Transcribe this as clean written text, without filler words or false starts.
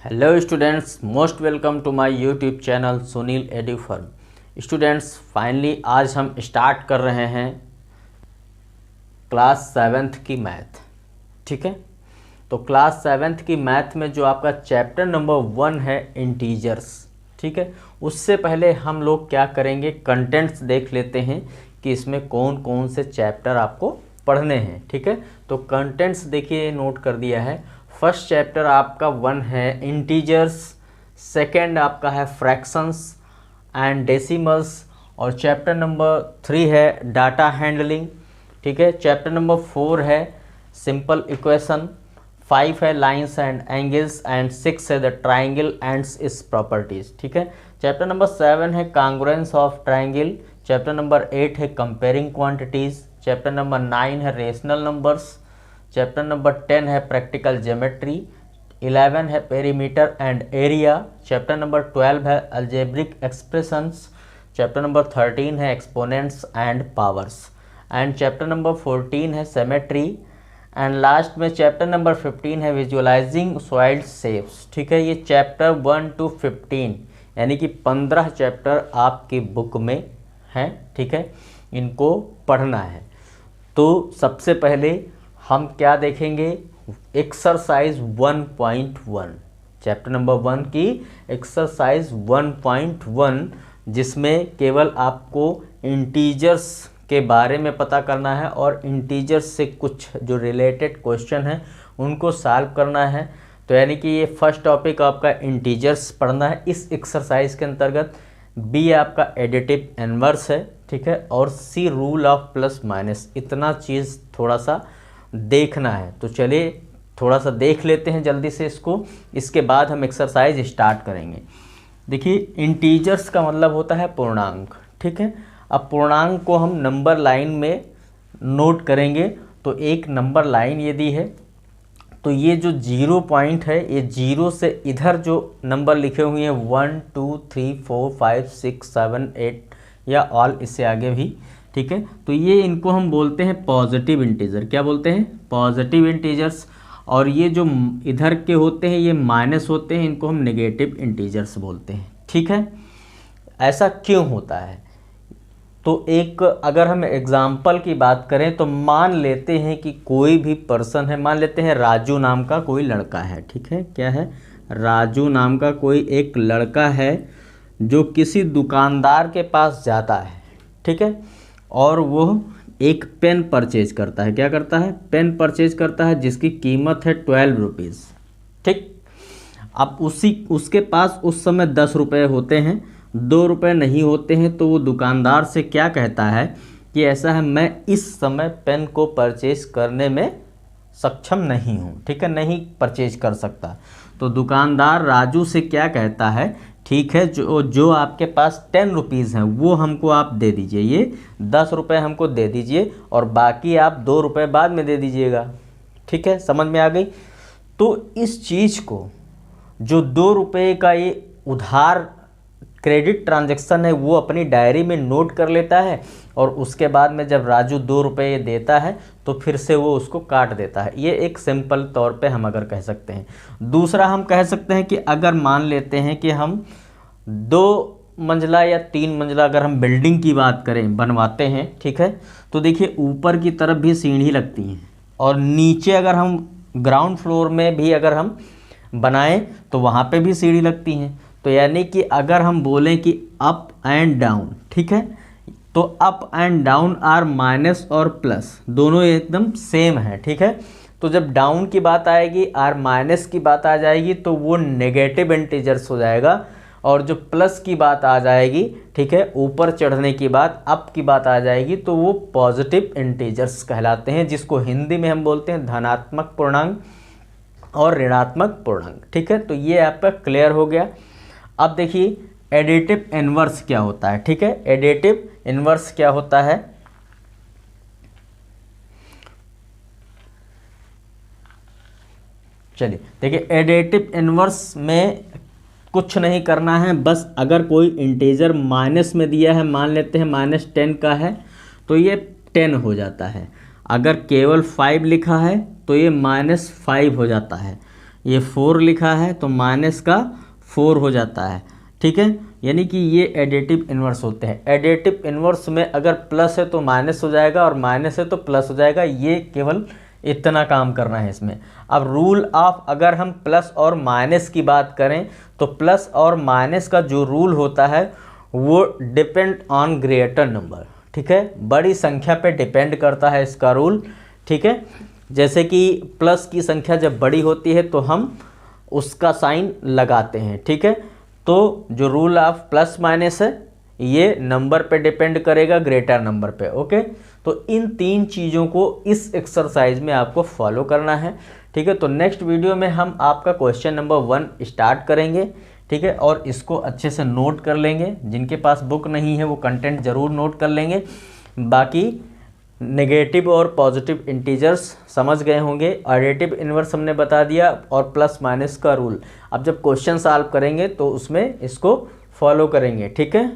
Hello students, most welcome to my YouTube channel Sunil Edufirm. Students, finally आज हम start कर रहे हैं क्लास 7th की मैथ। ठीक है, तो क्लास 7th की मैथ में जो आपका चैप्टर नंबर 1 है इंटीजर्स। ठीक है, उससे पहले हम लोग क्या करेंगे, कंटेंट्स देख लेते हैं कि इसमें कौन कौन से चैप्टर आपको पढ़ने हैं। ठीक है, तो कंटेंट्स देखिए, नोट कर दिया है। फर्स्ट चैप्टर आपका 1 है इंटीजर्स, सेकंड आपका है फ्रैक्शंस एंड डेसिमल्स, और चैप्टर नंबर 3 है डाटा हैंडलिंग। ठीक है, चैप्टर नंबर 4 है सिंपल इक्वेशन, 5 है लाइंस एंड एंगल्स एंड 6 है the triangle and its properties. ठीक है, चैप्टर नंबर 7 है कांग्रुएंस ऑफ ट्राइंगल, चैप्टर नंबर 8 है कंपेयरिंग क्वांटिटीज, चैप्टर नंबर 9 है रेशनल नंबर्स, चैप्टर नंबर 10 है प्रैक्टिकल ज्योमेट्री, 11 है perimeter and area, chapter number 12 है अलजेब्रिक एक्सप्रेशंस, चैप्टर नंबर 13 है exponents and powers, and chapter number 14 है symmetry, and last में chapter number 15 है visualising soil shapes. ठीक है, ये चैप्टर 1 to 15 यानी कि 15 चैप्टर आपकी बुक में हैं। ठीक है, इनको पढ़ना है। तो सबसे पहले हम क्या देखेंगे, एक्सरसाइज 1.1, चैप्टर नंबर 1 की एक्सरसाइज 1.1, जिसमें केवल आपको इंटीजर्स के बारे में पता करना है और इंटीजर्स से कुछ जो रिलेटेड क्वेश्चन हैं उनको सॉल्व करना है। तो यानी कि ये फर्स्ट टॉपिक आपका इंटीजर्स पढ़ना है इस एक्सरसाइज के अंतर्गत। बी आपका एडिटिव इनवर्स है। ठीक है, और सी रूल ऑफ प्लस माइनस, इतना चीज़ थोड़ा सा देखना है। तो चलिए थोड़ा सा देख लेते हैं जल्दी से इसको, इसके बाद हम एक्सरसाइज स्टार्ट करेंगे। देखिए, इंटीजर्स का मतलब होता है पूर्णांक। ठीक है, अब पूर्णांक को हम नंबर लाइन में नोट करेंगे। तो एक नंबर लाइन यदि है तो ये जो 0 पॉइंट है, ये 0 से इधर जो नंबर लिखे हुए हैं 1 2 3 4 5 6 7 8 या ऑल, इससे आगे भी। ठीक है, तो ये इनको हम बोलते हैं पॉजिटिव इंटीजर। क्या बोलते हैं? Positive integers. और ये जो इधर के होते हैं ये माइनस होते हैं, इनको हम नेगेटिव इंटीजर्स बोलते हैं। ठीक है, ऐसा क्यों होता है? तो एक अगर हम एग्जाम्पल की बात करें तो मान लेते हैं कि कोई भी पर्सन है, मान लेते हैं राजू नाम का कोई लड़का है। ठीक है, क्या है? राजू नाम का कोई एक लड़का है जो किसी दुकानदार के पास जाता है। ठीक है, और वो एक पेन परचेज करता है। क्या करता है? पेन परचेज करता है जिसकी कीमत है 12 रुपीज़। ठीक, अब उसके पास उस समय 10 रुपये होते हैं, 2 रुपये नहीं होते हैं। तो वो दुकानदार से क्या कहता है कि ऐसा है, मैं इस समय पेन को परचेज करने में सक्षम नहीं हूँ। ठीक है, नहीं परचेज कर सकता। तो दुकानदार राजू से क्या कहता है, ठीक है, जो आपके पास 10 रुपीज़ हैं वो हमको आप दे दीजिए, ये 10 रुपये हमको दे दीजिए और बाकी आप 2 रुपये बाद में दे दीजिएगा। ठीक है, समझ में आ गई? तो इस चीज़ को, जो 2 रुपये का ये उधार क्रेडिट ट्रांजैक्शन है, वो अपनी डायरी में नोट कर लेता है और उसके बाद में जब राजू 2 रुपये देता है तो फिर से वो उसको काट देता है। ये एक सिंपल तौर पे हम अगर कह सकते हैं। दूसरा हम कह सकते हैं कि अगर मान लेते हैं कि हम 2 मंजिला या 3 मंजिला अगर हम बिल्डिंग की बात करें, बनवाते हैं। ठीक है, तो देखिए ऊपर की तरफ भी सीढ़ी लगती हैं और नीचे अगर हम ग्राउंड फ्लोर में भी अगर हम बनाएं तो वहाँ पे भी सीढ़ी लगती हैं। तो यानी कि अगर हम बोलें कि अप एंड डाउन, ठीक है, तो up and down are minus और प्लस, दोनों एकदम सेम है। ठीक है, तो जब डाउन की बात आएगी, आर माइनस की बात आ जाएगी तो वो नेगेटिव इंटीजर्स हो जाएगा, और जो प्लस की बात आ जाएगी, ठीक है, ऊपर चढ़ने की बात, अप की बात आ जाएगी तो वो पॉजिटिव इंटीजर्स कहलाते हैं, जिसको हिंदी में हम बोलते हैं धनात्मक पूर्णांक और ऋणात्मक पूर्णांक। ठीक है, तो ये आपका क्लियर हो गया। अब देखिए एडिटिव इनवर्स क्या होता है। ठीक है, एडिटिव इनवर्स क्या होता है? चलिए देखिए, एडिटिव इनवर्स में कुछ नहीं करना है, बस अगर कोई इंटीजर माइनस में दिया है, मान लेते हैं -10 का है तो ये 10 हो जाता है। अगर केवल 5 लिखा है तो ये -5 हो जाता है। ये 4 लिखा है तो माइनस का 4 हो जाता है, ठीक है। यानी कि ये एडिटिव इन्वर्स होते हैं। एडिटिव इन्वर्स में अगर प्लस है तो माइनस हो जाएगा और माइनस है तो प्लस हो जाएगा। ये केवल इतना काम करना है इसमें। अब रूल ऑफ, अगर हम प्लस और माइनस की बात करें तो प्लस और माइनस का जो रूल होता है वो डिपेंड ऑन ग्रेटर नंबर, ठीक है। बड़ी संख्या पे डिपेंड करता है इसका रूल, ठीक है। जैसे कि प्लस की संख्या जब बड़ी होती है तो हम उसका साइन लगाते हैं, ठीक है। तो जो रूल ऑफ प्लस माइनस है ये नंबर पे डिपेंड करेगा, ग्रेटर नंबर पे, ओके। तो इन 3 चीज़ों को इस एक्सरसाइज में आपको फॉलो करना है, ठीक है। तो नेक्स्ट वीडियो में हम आपका क्वेश्चन नंबर 1 स्टार्ट करेंगे, ठीक है। और इसको अच्छे से नोट कर लेंगे। जिनके पास बुक नहीं है वो कंटेंट ज़रूर नोट कर लेंगे। बाकी नेगेटिव और पॉजिटिव इंटीजर्स समझ गए होंगे, एडिटिव इन्वर्स हमने बता दिया और प्लस माइनस का रूल। अब जब क्वेश्चन सॉल्व करेंगे तो उसमें इसको फॉलो करेंगे, ठीक है।